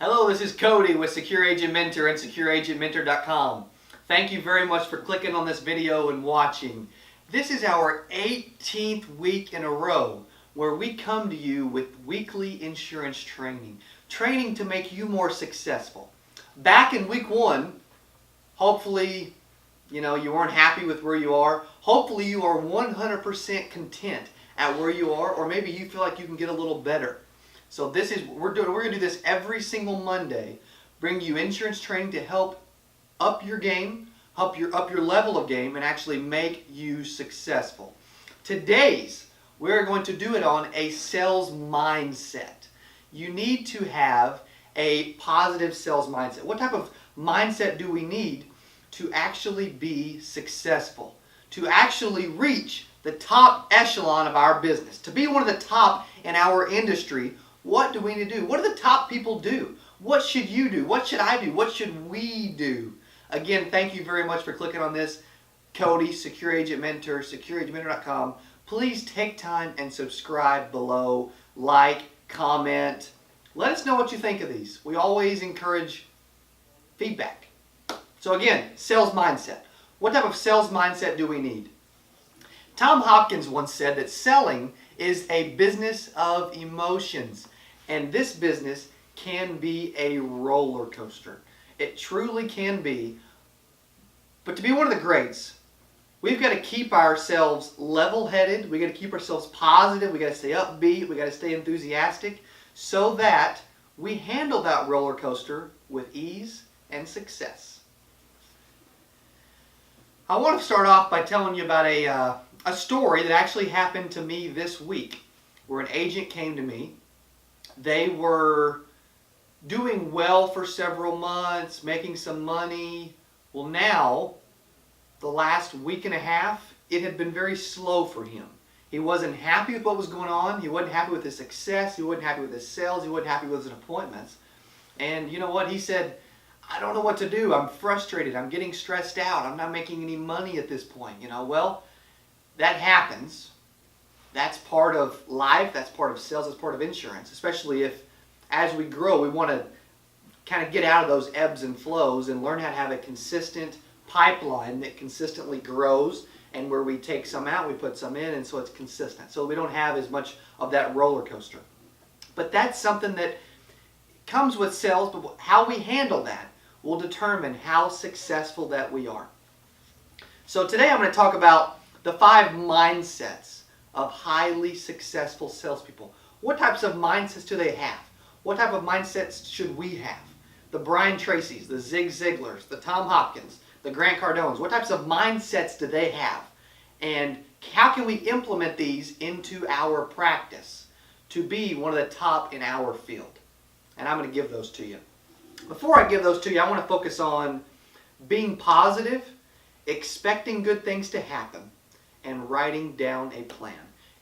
Hello, this is Cody with Secure Agent Mentor and SecureAgentMentor.com. Thank you very much for clicking on this video and watching. This is our 18th week in a row where we come to you with weekly insurance training to make you more successful. Back in week 1, hopefully, you weren't happy with where you are. Hopefully you are 100% content at where you are, or maybe you feel like you can get a little better. So this is we're going to do this every single Monday, bring you insurance training to help up your game, up your level of game, and actually make you successful. Today's we're going to do it on a sales mindset. You need to have a positive sales mindset. What type of mindset do we need to actually be successful? To actually reach the top echelon of our business, to be one of the top in our industry. What do we need to do? What do the top people do? What should you do? What should I do? What should we do? Again, thank you very much for clicking on this. Cody, Secure Agent Mentor, SecureAgentMentor.com. Please take time and subscribe below. Like, comment. Let us know what you think of these. We always encourage feedback. So again, sales mindset. What type of sales mindset do we need? Tom Hopkins once said that selling is a business of emotions, and this business can be a roller coaster. It truly can be. But to be one of the greats, we've got to keep ourselves level-headed. We've got to keep ourselves positive. We've got to stay upbeat. We've got to stay enthusiastic so that we handle that roller coaster with ease and success. I want to start off by telling you about a story that actually happened to me this week, where an agent came to me. They were doing well for several months, making some money. Well, now, the last week and a half, it had been very slow for him. He wasn't happy with what was going on. He wasn't happy with his success. He wasn't happy with his sales. He wasn't happy with his appointments. And you know what? He said, I don't know what to do. I'm frustrated. I'm getting stressed out. I'm not making any money at this point. Well, that happens. That's part of life. That's part of sales. That's part of insurance. Especially if, as we grow, we want to kind of get out of those ebbs and flows and learn how to have a consistent pipeline that consistently grows, and where we take some out, we put some in, and so it's consistent. So we don't have as much of that roller coaster. But that's something that comes with sales, but how we handle that will determine how successful that we are. So today I'm going to talk about the 5 mindsets of highly successful salespeople. What types of mindsets do they have? What type of mindsets should we have? The Brian Tracys, the Zig Ziglars, the Tom Hopkins, the Grant Cardones. What types of mindsets do they have? And how can we implement these into our practice to be one of the top in our field? And I'm going to give those to you. Before I give those to you, I want to focus on being positive, expecting good things to happen, and writing down a plan.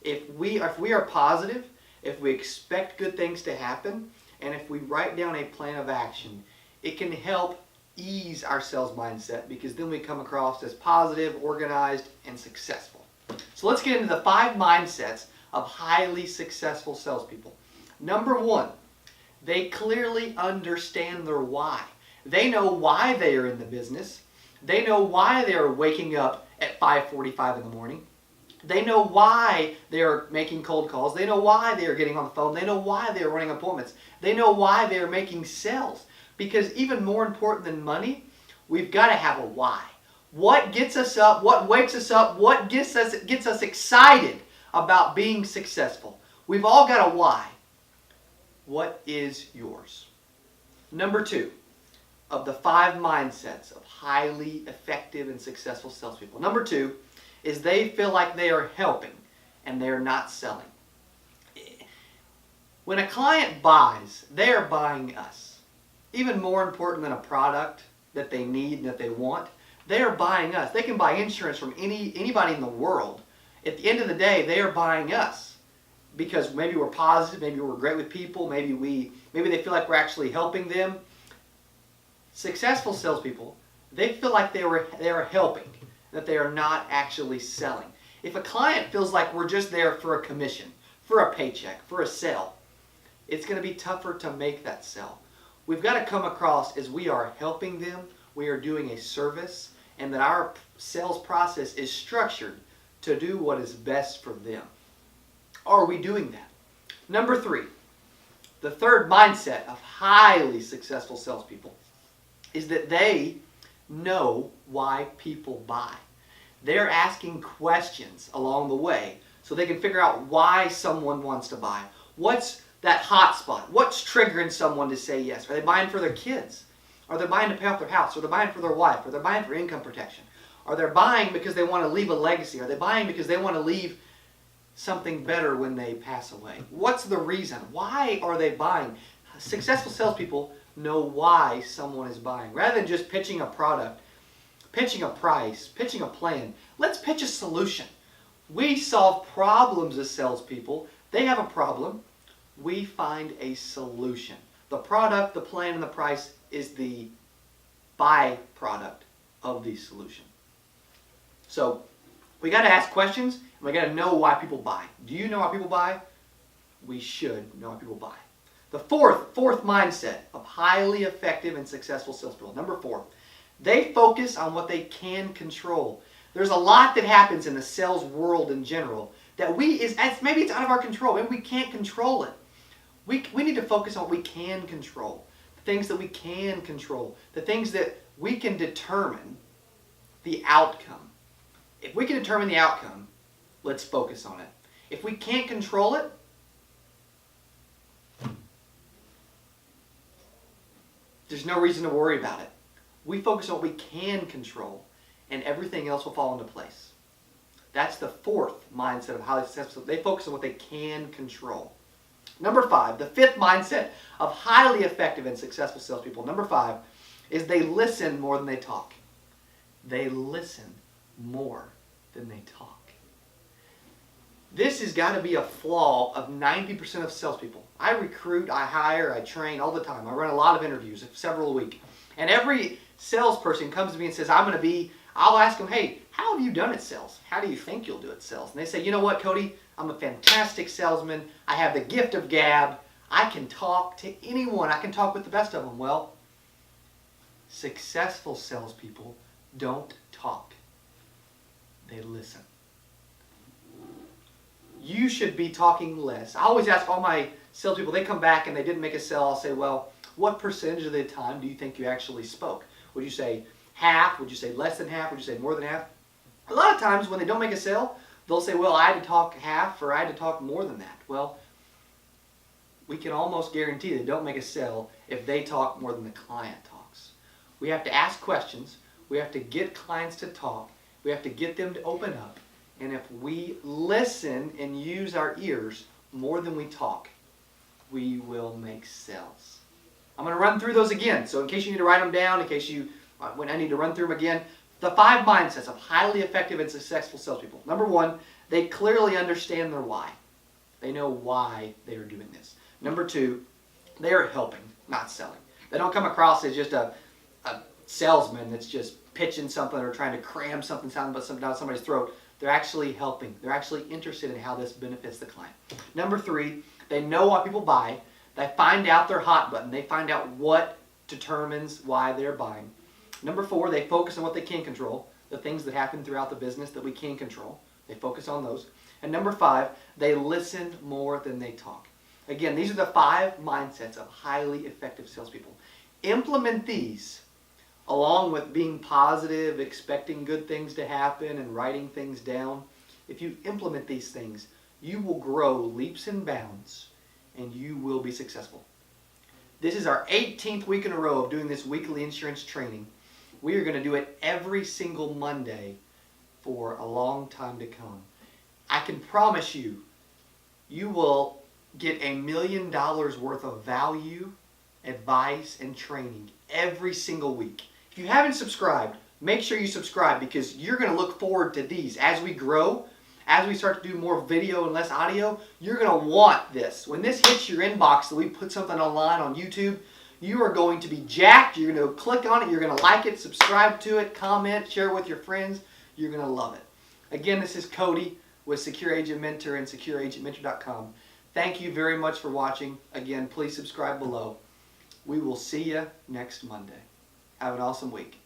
If we are positive, if we expect good things to happen, and if we write down a plan of action, it can help ease our sales mindset, because then we come across as positive, organized, and successful. So let's get into the 5 mindsets of highly successful salespeople. Number 1, they clearly understand their why. They know why they are in the business. They know why they are waking up at 5:45 in the morning. They know why they are making cold calls. They know why they are getting on the phone. They know why they are running appointments. They know why they are making sales. Because even more important than money, we've got to have a why. What gets us up? What wakes us up? What gets us excited about being successful? We've all got a why. What is yours? Number 2 of the 5 mindsets of highly effective and successful salespeople. Number 2 is they feel like they are helping and they are not selling. When a client buys, they are buying us. Even more important than a product that they need and that they want, they are buying us. They can buy insurance from anybody in the world. At the end of the day, they are buying us because maybe we're positive, maybe we're great with people, maybe they feel like we're actually helping them. Successful salespeople, they feel like they are helping, that they are not actually selling. If a client feels like we're just there for a commission, for a paycheck, for a sale, it's going to be tougher to make that sale. we've got to come across as we are helping them, we are doing a service, and that our sales process is structured to do what is best for them. Are we doing that? Number 3, the third mindset of highly successful salespeople is that they know why people buy. They're asking questions along the way so they can figure out why someone wants to buy. What's that hot spot? What's triggering someone to say yes? Are they buying for their kids? Are they buying to pay off their house? Are they buying for their wife? Are they buying for income protection? Are they buying because they want to leave a legacy? Are they buying because they want to leave something better when they pass away? What's the reason? Why are they buying? Successful salespeople know why someone is buying. Rather than just pitching a product, pitching a price, pitching a plan, let's pitch a solution. We solve problems as salespeople. They have a problem. We find a solution. The product, the plan, and the price is the byproduct of the solution. So we got to ask questions, and we got to know why people buy. Do you know why people buy? We should know why people buy. The fourth mindset of highly effective and successful salespeople. Number 4, they focus on what they can control. There's a lot that happens in the sales world in general that maybe it's out of our control. Maybe we can't control it. We need to focus on what we can control. The things that we can control. The things that we can determine the outcome. If we can determine the outcome, let's focus on it. If we can't control it, there's no reason to worry about it. We focus on what we can control, and everything else will fall into place. That's the 4th mindset of highly successful. They focus on what they can control. Number 5, the 5th mindset of highly effective and successful salespeople. Number 5 is they listen more than they talk. They listen more than they talk. This has got to be a flaw of 90% of salespeople. I recruit, I hire, I train all the time. I run a lot of interviews, several a week. And every salesperson comes to me and says, I'll ask them, hey, how have you done at sales? How do you think you'll do at sales? And they say, you know what, Cody? I'm a fantastic salesman. I have the gift of gab. I can talk to anyone. I can talk with the best of them. Well, successful salespeople don't talk. They listen. You should be talking less. I always ask all my salespeople, they come back and they didn't make a sale. I'll say, well, what percentage of the time do you think you actually spoke? Would you say half? Would you say less than half? Would you say more than half? A lot of times when they don't make a sale, they'll say, well, I had to talk half or I had to talk more than that. Well, we can almost guarantee they don't make a sale if they talk more than the client talks. We have to ask questions. We have to get clients to talk. We have to get them to open up. And if we listen and use our ears more than we talk, we will make sales. I'm going to run through those again. So in case you need to write them down, when I need to run through them again, the 5 mindsets of highly effective and successful salespeople. Number 1, they clearly understand their why. They know why they are doing this. Number 2, they are helping, not selling. They don't come across as just a salesman that's just pitching something or trying to cram something down somebody's throat. They're actually helping. They're actually interested in how this benefits the client. Number 3, they know why people buy. They find out their hot button. They find out what determines why they're buying. Number 4, they focus on what they can control, the things that happen throughout the business that we can control. They focus on those. And number 5, they listen more than they talk. Again, these are the 5 mindsets of highly effective salespeople. Implement these along with being positive, expecting good things to happen, and writing things down. If you implement these things, you will grow leaps and bounds, and you will be successful. This is our 18th week in a row of doing this weekly insurance training. We are going to do it every single Monday for a long time to come. I can promise you, you will get $1 million worth of value, advice, and training every single week. If you haven't subscribed, make sure you subscribe because you're going to look forward to these. As we grow, as we start to do more video and less audio, you're going to want this. When this hits your inbox that we put something online on YouTube, you are going to be jacked. You're going to click on it. You're going to like it, subscribe to it, comment, share it with your friends. You're going to love it. Again, this is Cody with Secure Agent Mentor and SecureAgentMentor.com. Thank you very much for watching. Again, please subscribe below. We will see you next Monday. Have an awesome week.